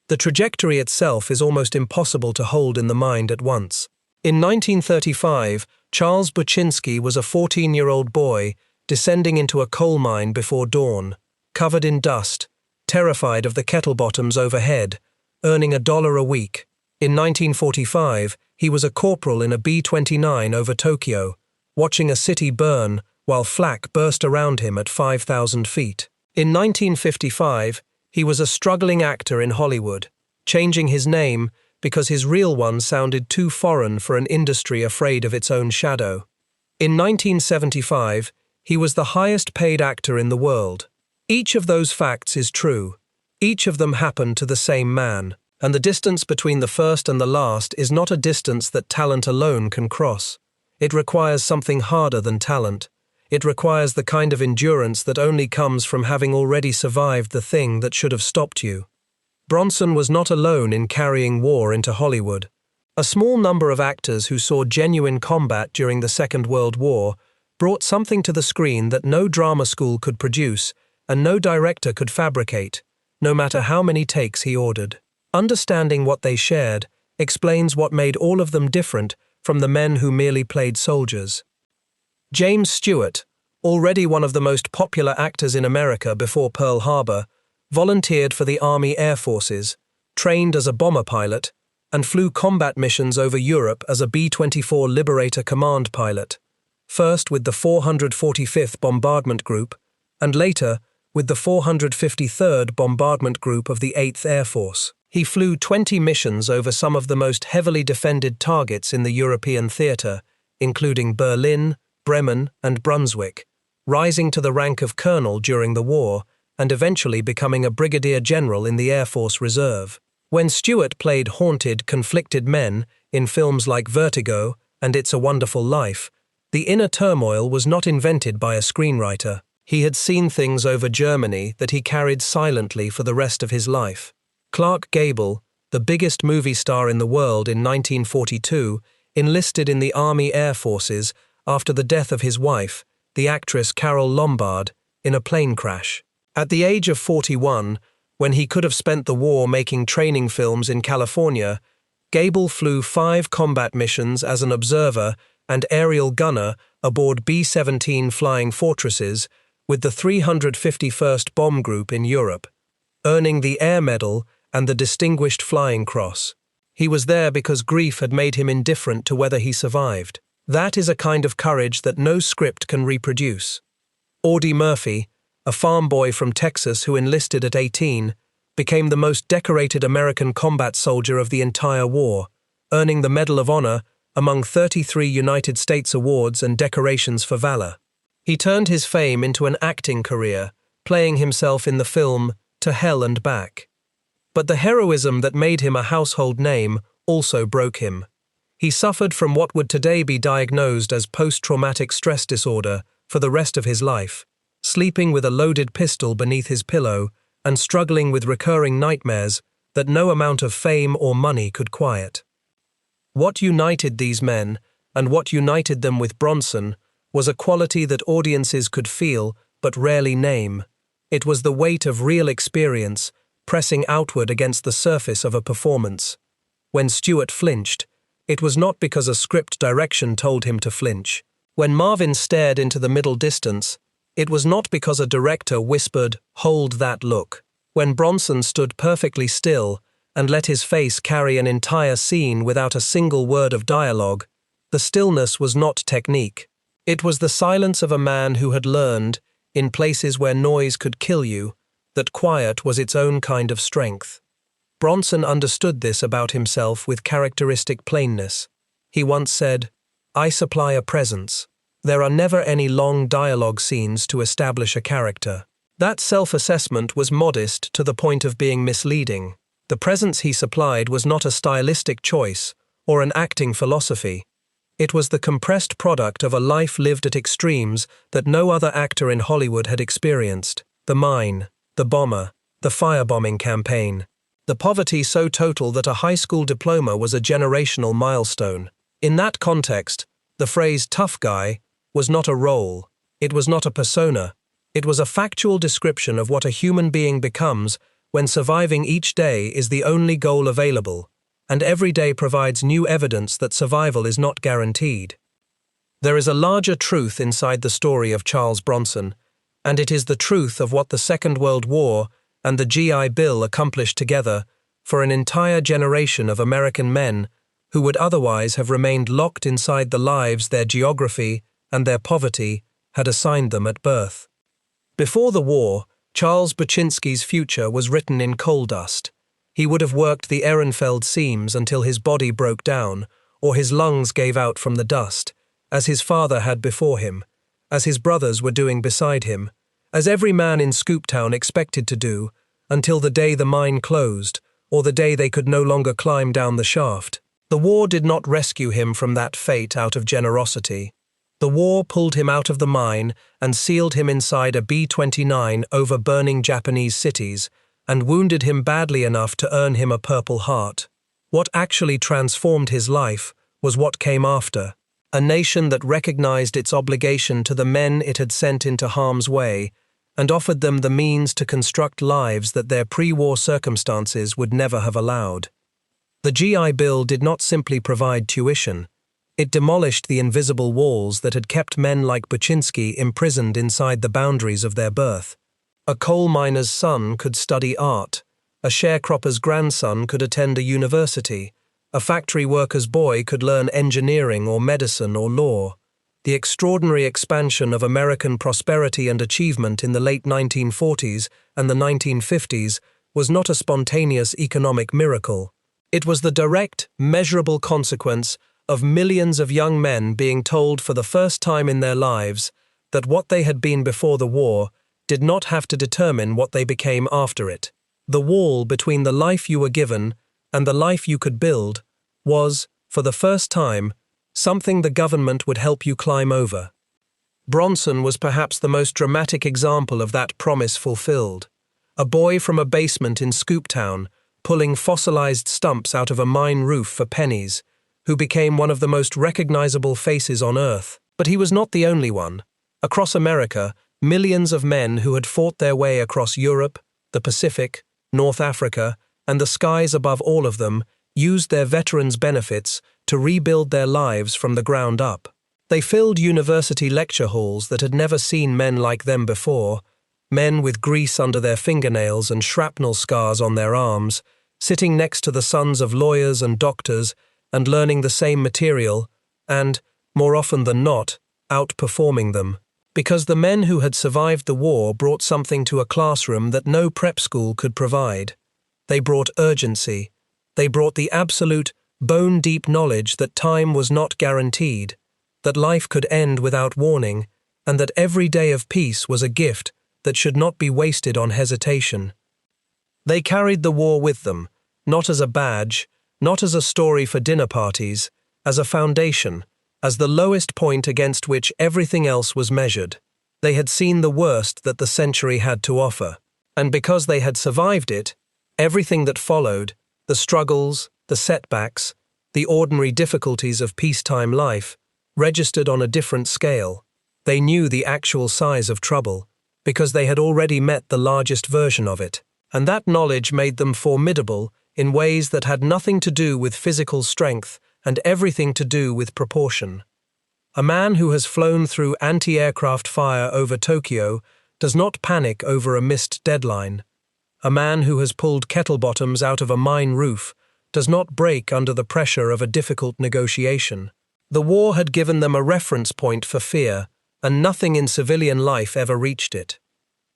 The trajectory itself is almost impossible to hold in the mind at once. In 1935, Charles Buchinsky was a 14-year-old boy descending into a coal mine before dawn, covered in dust, terrified of the kettlebottoms overhead, earning $1 a week. In 1945, he was a corporal in a B-29 over Tokyo, watching a city burn while flak burst around him at 5,000 feet. In 1955, he was a struggling actor in Hollywood, changing his name because his real one sounded too foreign for an industry afraid of its own shadow. In 1975, he was the highest-paid actor in the world. Each of those facts is true. Each of them happened to the same man, and the distance between the first and the last is not a distance that talent alone can cross. It requires something harder than talent. It requires the kind of endurance that only comes from having already survived the thing that should have stopped you. Bronson was not alone in carrying war into Hollywood. A small number of actors who saw genuine combat during the Second World War brought something to the screen that no drama school could produce and no director could fabricate, no matter how many takes he ordered. Understanding what they shared explains what made all of them different from the men who merely played soldiers. James Stewart, already one of the most popular actors in America before Pearl Harbor, volunteered for the Army Air Forces, trained as a bomber pilot, and flew combat missions over Europe as a B-24 Liberator Command pilot, first with the 445th Bombardment Group, and later with the 453rd Bombardment Group of the 8th Air Force. He flew 20 missions over some of the most heavily defended targets in the European theater, including Berlin, Bremen, and Brunswick, rising to the rank of colonel during the war and eventually becoming a brigadier general in the Air Force Reserve. When Stewart played haunted, conflicted men in films like Vertigo and It's a Wonderful Life, the inner turmoil was not invented by a screenwriter. He had seen things over Germany that he carried silently for the rest of his life. Clark Gable, the biggest movie star in the world in 1942, enlisted in the Army Air Forces after the death of his wife, the actress Carole Lombard, in a plane crash. At the age of 41, when he could have spent the war making training films in California, Gable flew 5 combat missions as an observer and aerial gunner aboard B-17 Flying Fortresses with the 351st Bomb Group in Europe, earning the Air Medal and the Distinguished Flying Cross. He was there because grief had made him indifferent to whether he survived. That is a kind of courage that no script can reproduce. Audie Murphy, a farm boy from Texas who enlisted at 18, became the most decorated American combat soldier of the entire war, earning the Medal of Honor among 33 United States awards and decorations for valor. He turned his fame into an acting career, playing himself in the film To Hell and Back. But the heroism that made him a household name also broke him. He suffered from what would today be diagnosed as post-traumatic stress disorder for the rest of his life, sleeping with a loaded pistol beneath his pillow and struggling with recurring nightmares that no amount of fame or money could quiet. What united these men, and what united them with Bronson, was a quality that audiences could feel but rarely name. It was the weight of real experience pressing outward against the surface of a performance. When Stewart flinched, it was not because a script direction told him to flinch. When Marvin stared into the middle distance, it was not because a director whispered, "Hold that look." When Bronson stood perfectly still and let his face carry an entire scene without a single word of dialogue, the stillness was not technique. It was the silence of a man who had learned, in places where noise could kill you, that quiet was its own kind of strength. Bronson understood this about himself with characteristic plainness. He once said, "I supply a presence. There are never any long dialogue scenes to establish a character." That self-assessment was modest to the point of being misleading. The presence he supplied was not a stylistic choice or an acting philosophy. It was the compressed product of a life lived at extremes that no other actor in Hollywood had experienced. The mine, the bomber, the firebombing campaign. The poverty so total that a high school diploma was a generational milestone. In that context, the phrase tough guy was not a role. It was not a persona. It was a factual description of what a human being becomes when surviving each day is the only goal available, and every day provides new evidence that survival is not guaranteed. There is a larger truth inside the story of Charles Bronson, and it is the truth of what the Second World War and the GI Bill accomplished together for an entire generation of American men who would otherwise have remained locked inside the lives their geography and their poverty had assigned them at birth. Before the war, Charles Buchinsky's future was written in coal dust. He would have worked the Ehrenfeld seams until his body broke down or his lungs gave out from the dust, as his father had before him, as his brothers were doing beside him, as every man in Scooptown expected to do, until the day the mine closed or the day they could no longer climb down the shaft. The war did not rescue him from that fate out of generosity. The war pulled him out of the mine and sealed him inside a B-29 over burning Japanese cities and wounded him badly enough to earn him a Purple Heart. What actually transformed his life was what came after, a nation that recognized its obligation to the men it had sent into harm's way and offered them the means to construct lives that their pre-war circumstances would never have allowed. The GI Bill did not simply provide tuition. It demolished the invisible walls that had kept men like Buchinsky imprisoned inside the boundaries of their birth. A coal miner's son could study art, a sharecropper's grandson could attend a university, a factory worker's boy could learn engineering or medicine or law. The extraordinary expansion of American prosperity and achievement in the late 1940s and the 1950s was not a spontaneous economic miracle. It was the direct, measurable consequence of millions of young men being told for the first time in their lives that what they had been before the war did not have to determine what they became after it. The wall between the life you were given and the life you could build was, for the first time, something the government would help you climb over. Bronson was perhaps the most dramatic example of that promise fulfilled. A boy from a basement in Scooptown, pulling fossilized stumps out of a mine roof for pennies, who became one of the most recognizable faces on Earth. But he was not the only one. Across America, millions of men who had fought their way across Europe, the Pacific, North Africa, and the skies above all of them used their veterans' benefits to rebuild their lives from the ground up. They filled university lecture halls that had never seen men like them before, men with grease under their fingernails and shrapnel scars on their arms, sitting next to the sons of lawyers and doctors and learning the same material and, more often than not, outperforming them. Because the men who had survived the war brought something to a classroom that no prep school could provide. They brought urgency. They brought the absolute, bone-deep knowledge that time was not guaranteed, that life could end without warning, and that every day of peace was a gift that should not be wasted on hesitation. They carried the war with them, not as a badge, not as a story for dinner parties, as a foundation, as the lowest point against which everything else was measured. They had seen the worst that the century had to offer, and because they had survived it, everything that followed, the struggles, the setbacks, the ordinary difficulties of peacetime life, registered on a different scale. They knew the actual size of trouble, because they had already met the largest version of it, and that knowledge made them formidable in ways that had nothing to do with physical strength and everything to do with proportion. A man who has flown through anti-aircraft fire over Tokyo does not panic over a missed deadline. A man who has pulled kettlebottoms out of a mine roof does not break under the pressure of a difficult negotiation. The war had given them a reference point for fear, and nothing in civilian life ever reached it.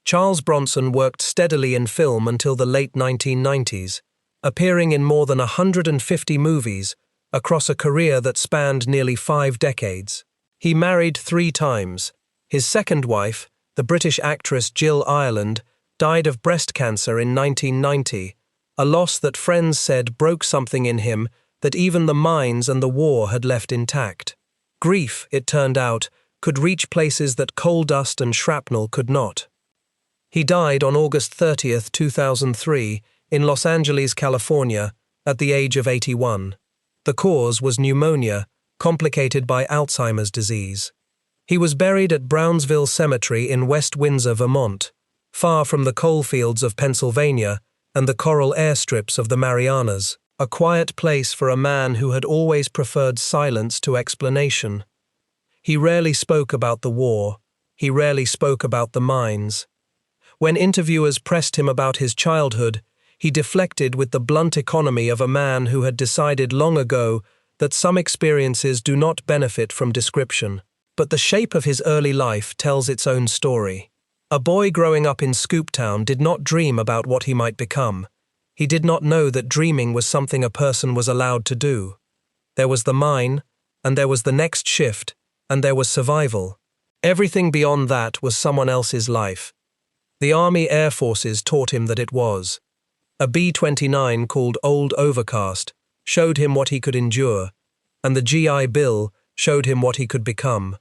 Charles Bronson worked steadily in film until the late 1990s, appearing in more than 150 movies across a career that spanned nearly 5 decades. He married 3 times. His second wife, the British actress Jill Ireland, died of breast cancer in 1990, a loss that friends said broke something in him that even the mines and the war had left intact. Grief, it turned out, could reach places that coal dust and shrapnel could not. He died on August 30, 2003, in Los Angeles, California, at the age of 81. The cause was pneumonia, complicated by Alzheimer's disease. He was buried at Brownsville Cemetery in West Windsor, Vermont, far from the coalfields of Pennsylvania and the coral airstrips of the Marianas, a quiet place for a man who had always preferred silence to explanation. He rarely spoke about the war. He rarely spoke about the mines. When interviewers pressed him about his childhood, he deflected with the blunt economy of a man who had decided long ago that some experiences do not benefit from description. But the shape of his early life tells its own story. A boy growing up in Scooptown did not dream about what he might become. He did not know that dreaming was something a person was allowed to do. There was the mine, and there was the next shift, and there was survival. Everything beyond that was someone else's life. The Army Air Forces taught him that it was. A B-29 called Old Overcast showed him what he could endure, and the GI Bill showed him what he could become.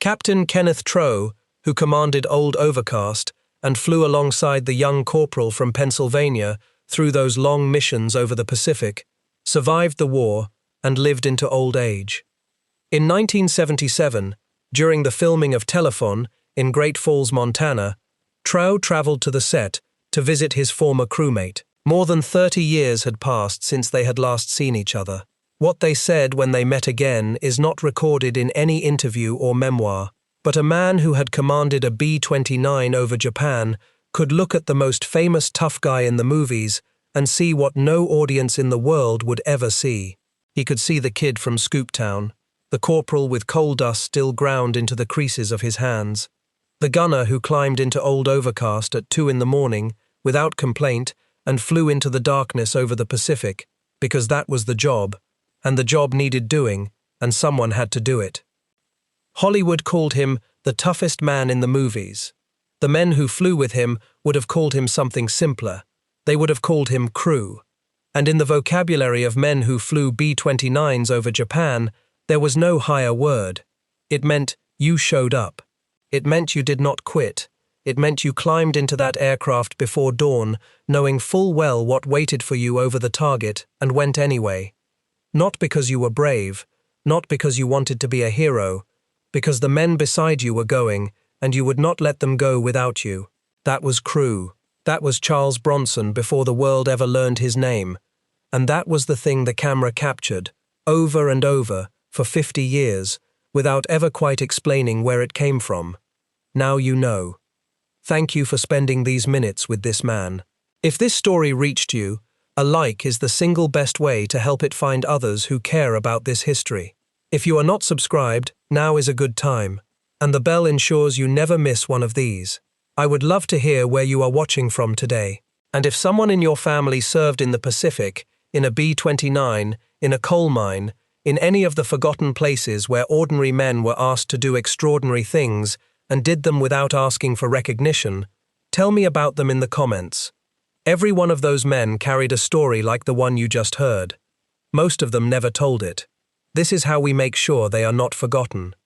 Captain Kenneth Trow, who commanded Old Overcast and flew alongside the young corporal from Pennsylvania through those long missions over the Pacific, survived the war and lived into old age. In 1977, during the filming of Telephone in Great Falls, Montana, Trow traveled to the set to visit his former crewmate. More than 30 years had passed since they had last seen each other. What they said when they met again is not recorded in any interview or memoir, but a man who had commanded a B-29 over Japan could look at the most famous tough guy in the movies and see what no audience in the world would ever see. He could see the kid from Scooptown, the corporal with coal dust still ground into the creases of his hands, the gunner who climbed into Old Overcast at 2 a.m, without complaint, and flew into the darkness over the Pacific, because that was the job, and the job needed doing, and someone had to do it. Hollywood called him the toughest man in the movies. The men who flew with him would have called him something simpler. They would have called him crew. And in the vocabulary of men who flew B-29s over Japan, there was no higher word. It meant you showed up. It meant you did not quit. It meant you climbed into that aircraft before dawn, knowing full well what waited for you over the target, and went anyway. Not because you were brave, not because you wanted to be a hero, because the men beside you were going, and you would not let them go without you. That was crew. That was Charles Bronson before the world ever learned his name. And that was the thing the camera captured, over and over, for 50 years, without ever quite explaining where it came from. Now you know. Thank you for spending these minutes with this man. If this story reached you, a like is the single best way to help it find others who care about this history. If you are not subscribed, now is a good time, and the bell ensures you never miss one of these. I would love to hear where you are watching from today. And if someone in your family served in the Pacific, in a B-29, in a coal mine, in any of the forgotten places where ordinary men were asked to do extraordinary things and did them without asking for recognition, tell me about them in the comments. Every one of those men carried a story like the one you just heard. Most of them never told it. This is how we make sure they are not forgotten.